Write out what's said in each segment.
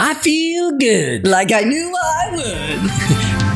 I feel good. Like I knew I would.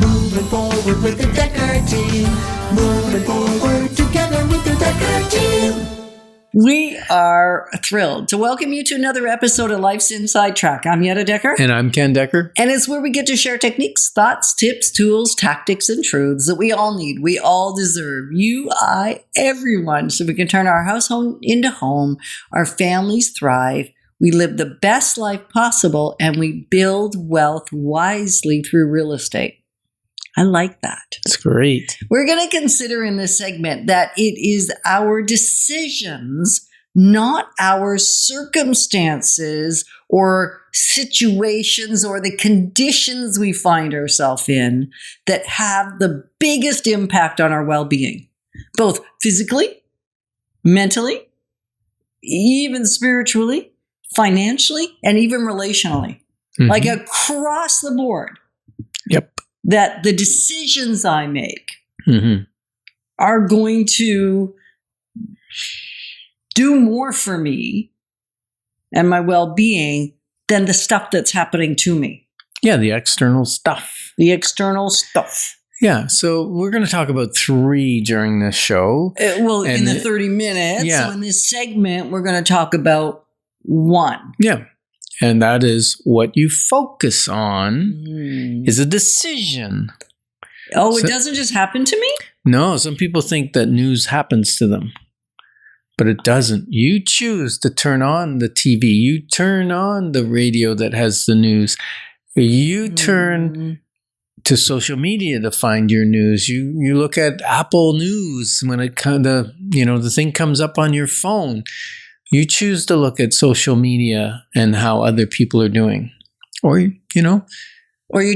Moving forward with the Dekker team. Moving forward together with the Dekker team. We are thrilled to welcome you to another episode of Life's Inside Track. I'm Yetta Dekker. And I'm Ken Dekker. And it's where we get to share techniques, thoughts, tips, tools, tactics, and truths that we all need, we all deserve, you, I, everyone, so we can turn our household into home, our families thrive, we live the best life possible, and we build wealth wisely through real estate. I like that. It's great. We're going to consider in this segment that it is our decisions, not our circumstances or situations or the conditions we find ourselves in that have the biggest impact on our well-being, both physically, mentally, even spiritually, financially, and even relationally, like across the board. Yep. That the decisions I make are going to do more for me and my well-being than the stuff that's happening to me. Yeah, the external stuff. The external stuff. Yeah, so we're going to talk about 3 during this show. In the 30 minutes. Yeah. So in this segment, we're going to talk about 1. Yeah. And that is what you focus on is a decision. Oh, it doesn't just happen to me? No, some people think that news happens to them, but it doesn't. You choose to turn on the TV. You turn on the radio that has the news. You turn to social media to find your news. You look at Apple News when the thing comes up on your phone. You choose to look at social media and how other people are doing, or you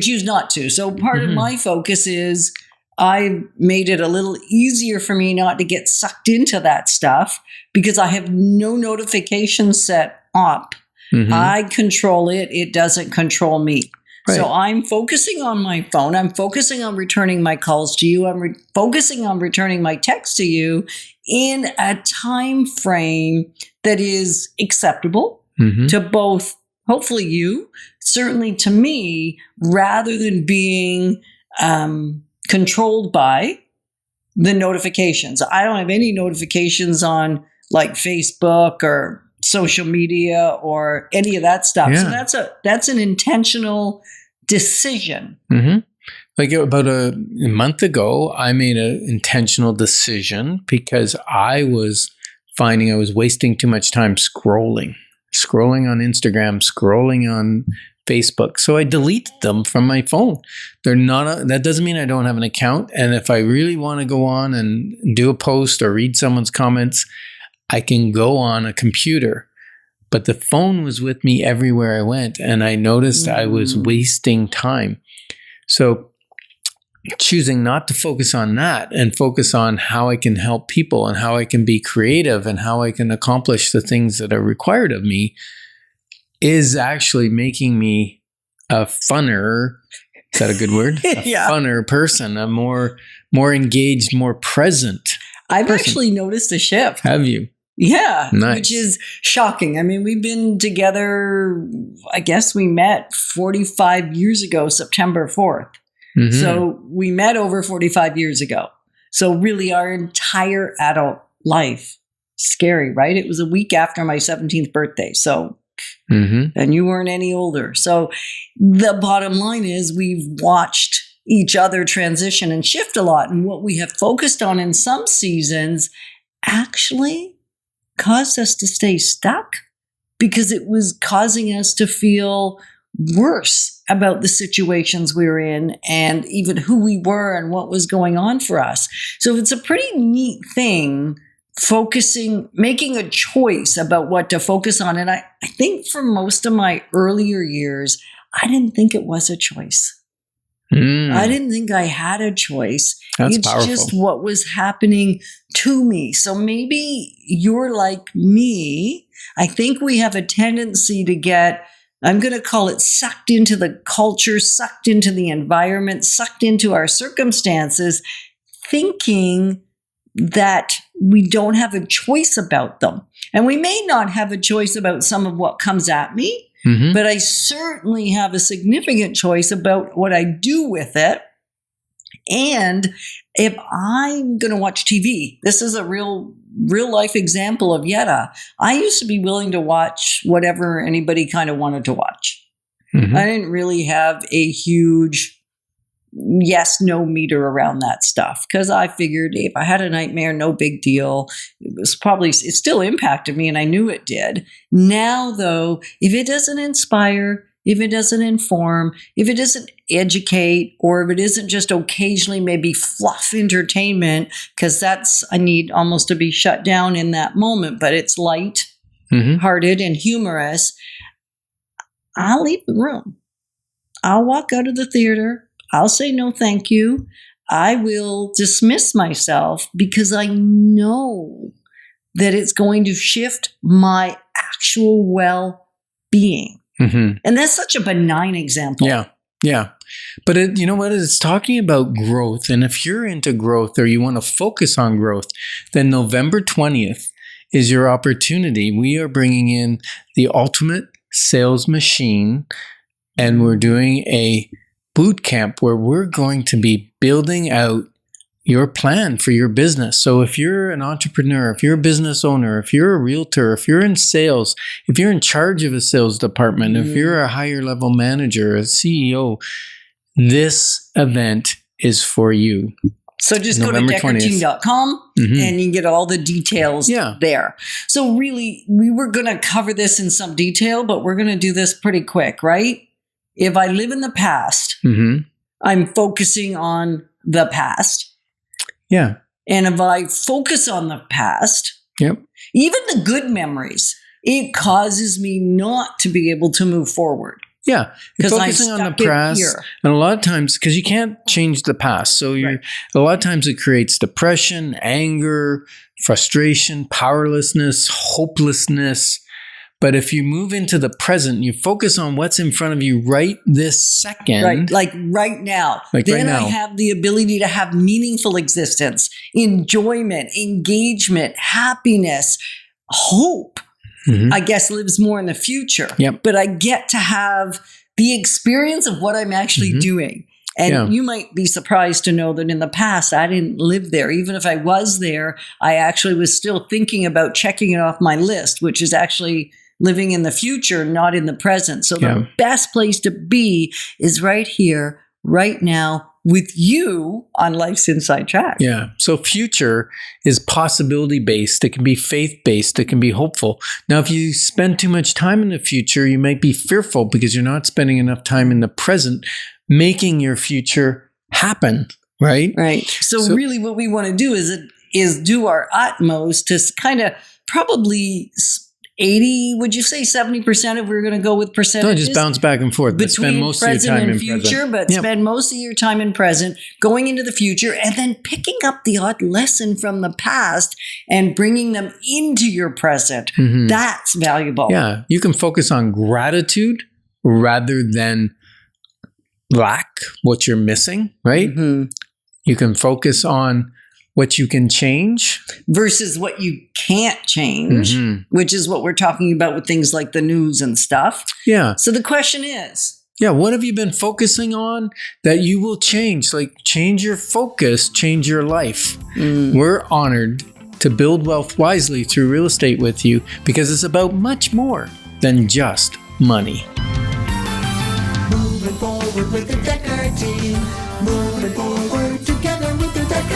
choose not to. So part of my focus is I made it a little easier for me not to get sucked into that stuff because I have no notifications set up. I control it. It doesn't control me. Right. So I'm focusing on my phone. I'm focusing on returning my calls to you. I'm focusing on returning my text to you in a time frame that is acceptable to both, hopefully you, certainly to me, rather than being controlled by the notifications. I don't have any notifications on like Facebook or social media or any of that stuff. Yeah. So that's an intentional decision. Like about a month ago, I made an intentional decision because I was finding I was wasting too much time scrolling on Instagram, scrolling on Facebook. So I deleted them from my phone. That doesn't mean I don't have an account. And if I really want to go on and do a post or read someone's comments, I can go on a computer. But the phone was with me everywhere I went, and I noticed I was wasting time. So choosing not to focus on that and focus on how I can help people and how I can be creative and how I can accomplish the things that are required of me is actually making me a funner. Is that a good word? Yeah. Funner person, a more engaged, more present. I've actually noticed a shift. Have you? Yeah, nice. Which is shocking. I mean, we've been together, I guess we met 45 years ago, September 4th. So we met over 45 years ago. So really our entire adult life. Scary, right? It was a week after my 17th birthday. So, and you weren't any older. So the bottom line is we've watched each other transition and shift a lot. And what we have focused on in some seasons actually caused us to stay stuck because it was causing us to feel worse about the situations we were in and even who we were and what was going on for us. So it's a pretty neat thing making a choice about what to focus on. And I think for most of my earlier years, I didn't think it was a choice. I didn't think I had a choice. That's it's powerful. Just what was happening to me. So maybe you're like me. I think we have a tendency to get, I'm going to call it sucked into the culture, sucked into the environment, sucked into our circumstances, thinking that we don't have a choice about them. And we may not have a choice about some of what comes at me, but I certainly have a significant choice about what I do with it. And if I'm going to watch TV, this is a real life example of Yetta. I used to be willing to watch whatever anybody kind of wanted to watch. I didn't really have a huge yes, no meter around that stuff because I figured if I had a nightmare, no big deal. It still impacted me and I knew it did. Now, though, if it doesn't inspire, if it doesn't inform, if it doesn't educate, or if it isn't just occasionally maybe fluff entertainment, because I need almost to be shut down in that moment, but it's light-hearted and humorous, I'll leave the room. I'll walk out of the theater. I'll say no thank you. I will dismiss myself because I know that it's going to shift my actual well-being. And that's such a benign example. Yeah. But you know what? It's talking about growth. And if you're into growth or you want to focus on growth, then November 20th is your opportunity. We are bringing in the ultimate sales machine, and we're doing a boot camp where we're going to be building out your plan for your business. So if you're an entrepreneur, if you're a business owner, if you're a realtor, if you're in sales, if you're in charge of a sales department, if you're a higher level manager, a CEO, this event is for you. So just go to dekkerteam.com and you can get all the details there. So really, we were going to cover this in some detail, but we're going to do this pretty quick, right? If I live in the past, I'm focusing on the past. Yeah. And if I focus on the past, even the good memories, it causes me not to be able to move forward. Yeah. You're focusing on the past. And a lot of times, because you can't change the past. So a lot of times it creates depression, anger, frustration, powerlessness, hopelessness. But if you move into the present, you focus on what's in front of you right this second. Right, like right now. Then I have the ability to have meaningful existence, enjoyment, engagement, happiness, hope. I guess lives more in the future. But I get to have the experience of what I'm actually doing. And you might be surprised to know that in the past, I didn't live there. Even if I was there, I actually was still thinking about checking it off my list, which is actually living in the future, not in the present. So the best place to be is right here, right now, with you on Life's Inside Track. Yeah. So future is possibility-based. It can be faith-based. It can be hopeful. Now, if you spend too much time in the future, you might be fearful because you're not spending enough time in the present making your future happen, right? Right. So really what we want to do is do our utmost to kind of probably 80, would you say 70% if we're going to go with percentages? No, just bounce back and forth. But spend most of your time in future, but spend most of your time in present, going into the future, and then picking up the odd lesson from the past and bringing them into your present. That's valuable. Yeah. You can focus on gratitude rather than lack, what you're missing, right? You can focus on what you can change versus what you can't change, which is what we're talking about with things like the news and stuff. Yeah. So the question is, what have you been focusing on that you will change? Like change your focus, change your life. We're honored to build wealth wisely through real estate with you because it's about much more than just money. Moving forward with the Dekker team. Moving forward together with the Dekker